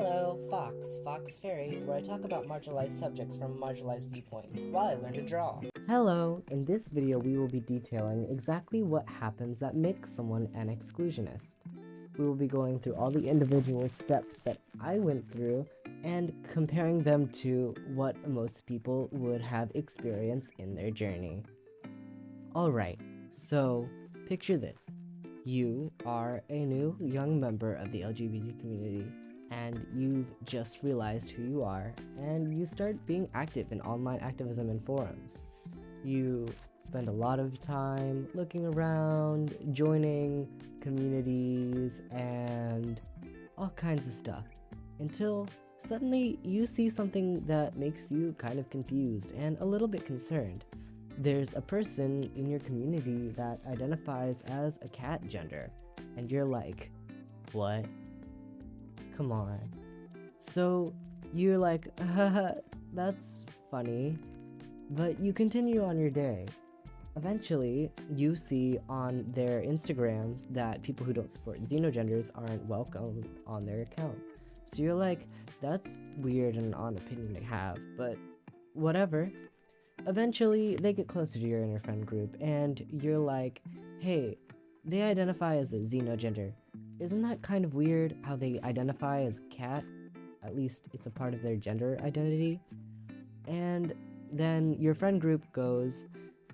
Hello, Fox Fairy, where I talk about marginalized subjects from a marginalized viewpoint, while I learn to draw. Hello, in this video we will be detailing exactly what happens that makes someone an exclusionist. We will be going through all the individual steps that I went through and comparing them to what most people would have experienced in their journey. Alright, so picture this. You are a new young member of the LGBT community, and you've just realized who you are, and you start being active in online activism and forums. You spend a lot of time looking around, joining communities, and all kinds of stuff, until suddenly you see something that makes you kind of confused and a little bit concerned. There's a person in your community that identifies as a cat gender, and you're like, what? Come on. So you're like, haha, that's funny, but you continue on your day. Eventually, you see on their Instagram that people who don't support xenogenders aren't welcome on their account. So you're like, that's weird and an odd opinion to have, but whatever. Eventually, they get closer to your inner friend group, and you're like, hey, they identify as a xenogender. Isn't that kind of weird how they identify as cat? At least it's a part of their gender identity. And then your friend group goes,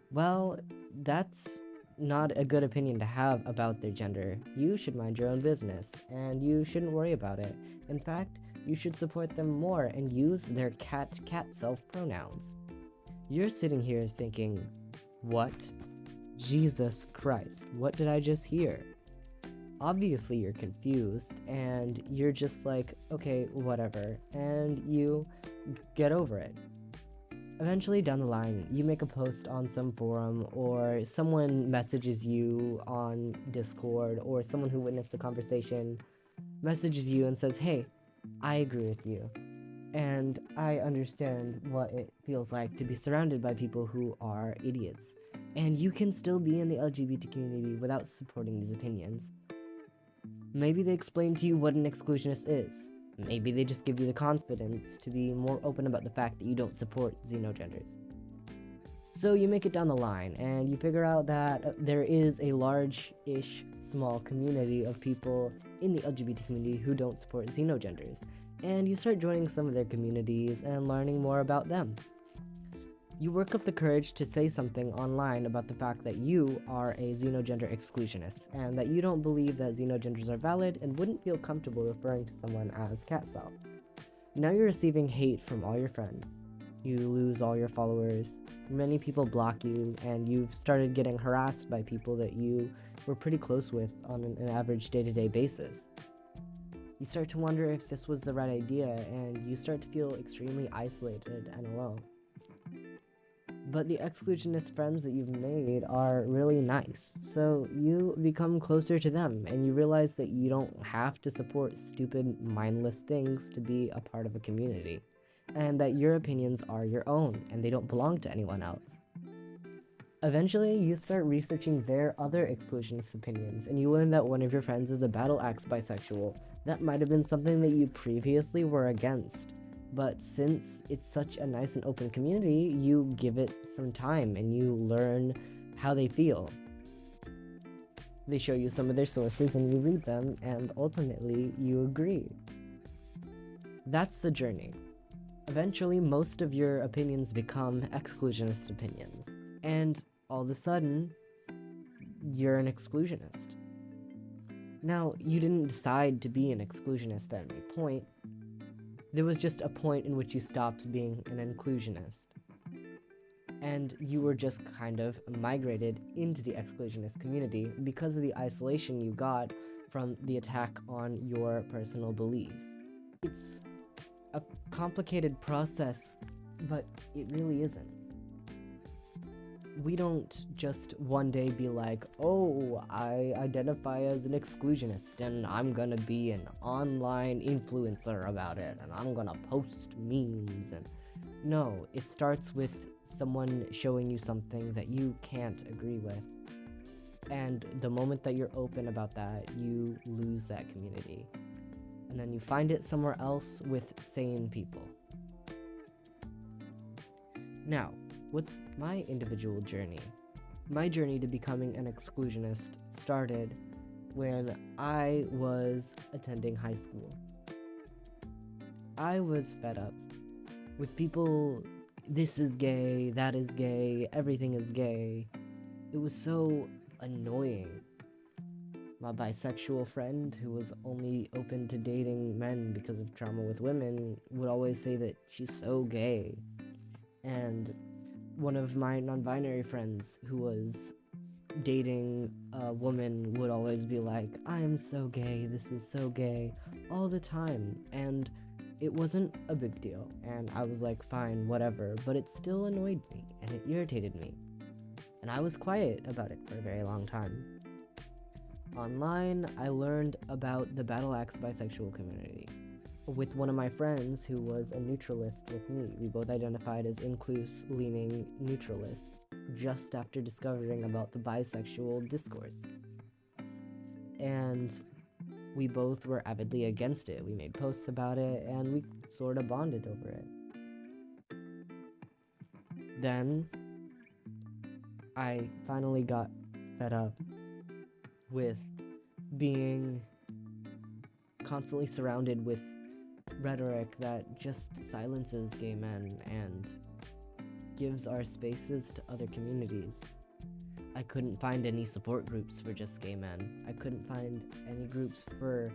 well, that's not a good opinion to have about their gender. You should mind your own business, and you shouldn't worry about it. In fact, you should support them more and use their cat self-pronouns. You're sitting here thinking, what? Jesus Christ, what did I just hear? Obviously you're confused, and you're just like, okay, whatever, and you get over it. Eventually down the line, you make a post on some forum, or someone messages you on Discord, or someone who witnessed the conversation messages you and says, hey, I agree with you. And I understand what it feels like to be surrounded by people who are idiots. And you can still be in the LGBT community without supporting these opinions. Maybe they explain to you what an exclusionist is. Maybe they just give you the confidence to be more open about the fact that you don't support xenogenders. So you make it down the line, and you figure out that there is a large-ish small community of people in the LGBT community who don't support xenogenders. And you start joining some of their communities and learning more about them. You work up the courage to say something online about the fact that you are a xenogender exclusionist, and that you don't believe that xenogenders are valid and wouldn't feel comfortable referring to someone as cat self. Now you're receiving hate from all your friends. You lose all your followers, many people block you, and you've started getting harassed by people that you were pretty close with on an average day-to-day basis. You start to wonder if this was the right idea, and you start to feel extremely isolated and alone. But the exclusionist friends that you've made are really nice, so you become closer to them, and you realize that you don't have to support stupid, mindless things to be a part of a community, and that your opinions are your own, and they don't belong to anyone else. Eventually, you start researching their other exclusionist opinions, and you learn that one of your friends is a battle-axe bisexual. That might have been something that you previously were against, but since it's such a nice and open community, you give it some time and you learn how they feel. They show you some of their sources and you read them, and ultimately you agree. That's the journey. Eventually, most of your opinions become exclusionist opinions, and all of a sudden, you're an exclusionist. Now, you didn't decide to be an exclusionist at any point. There was just a point in which you stopped being an inclusionist. And you were just kind of migrated into the exclusionist community because of the isolation you got from the attack on your personal beliefs. It's a complicated process, but it really isn't. We don't just one day be like, oh, I identify as an exclusionist and I'm gonna be an online influencer about it and I'm gonna post memes. And no, it starts with someone showing you something that you can't agree with. And the moment that you're open about that, you lose that community. and then you find it somewhere else with sane people. Now, what's my individual journey? My journey to becoming an exclusionist started when I was attending high school. I was fed up with people, this is gay, that is gay, everything is gay. It was so annoying. My bisexual friend, who was only open to dating men because of trauma with women, would always say that she's so gay. And one of my non-binary friends who was dating a woman would always be like, I am so gay, this is so gay, all the time. And it wasn't a big deal, and I was like, fine, whatever, but it still annoyed me, and it irritated me. And I was quiet about it for a very long time. Online, I learned about the battle axe bisexual community with one of my friends who was a neutralist with me. We both identified as inclusive-leaning neutralists just after discovering about the bisexual discourse. And we both were avidly against it. We made posts about it, and we sort of bonded over it. Then, I finally got fed up with being constantly surrounded with rhetoric that just silences gay men and gives our spaces to other communities. I couldn't find any support groups for just gay men. I couldn't find any groups for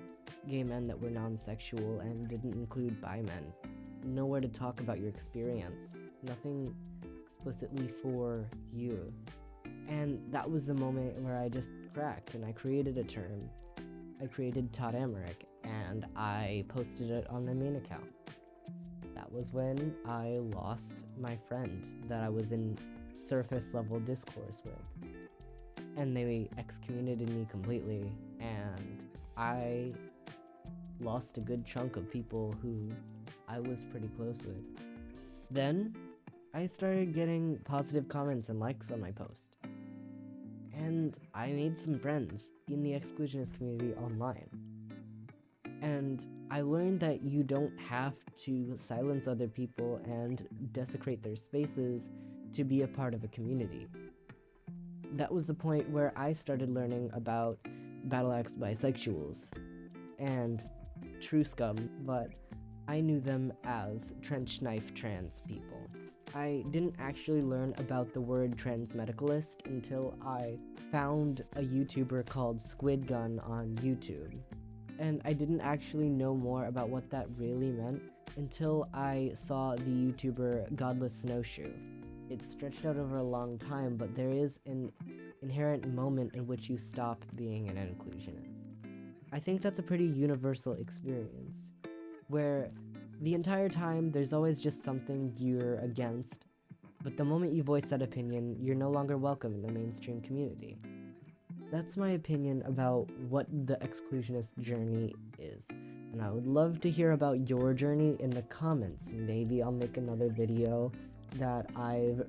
gay men that were non-sexual and didn't include bi men. Nowhere to talk about your experience. Nothing explicitly for you. And that was the moment where I just cracked and I created a term. I created Todd Emmerich and I posted it on my main account. That was when I lost my friend that I was in surface level discourse with. And they excommunicated me completely, and I lost a good chunk of people who I was pretty close with. Then, I started getting positive comments and likes on my post. And I made some friends in the exclusionist community online. And I learned that you don't have to silence other people and desecrate their spaces to be a part of a community. That was the point where I started learning about battle axe bisexuals and true scum, but I knew them as trench knife trans people. I didn't actually learn about the word transmedicalist until I found a YouTuber called Squid Gun on YouTube. And I didn't actually know more about what that really meant until I saw the YouTuber Godless Snowshoe. It stretched out over a long time, but there is an inherent moment in which you stop being an inclusionist. I think that's a pretty universal experience, where the entire time there's always just something you're against, but the moment you voice that opinion, you're no longer welcome in the mainstream community. That's my opinion about what the exclusionist journey is, and I would love to hear about your journey in the comments. Maybe I'll make another video that I've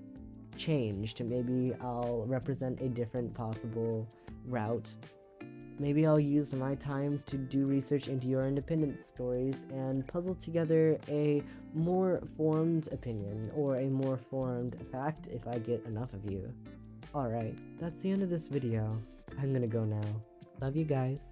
changed. Maybe I'll represent a different possible route. Maybe I'll use my time to do research into your independent stories and puzzle together a more formed opinion or a more formed fact if I get enough of you. Alright, that's the end of this video. I'm gonna go now. Love you guys.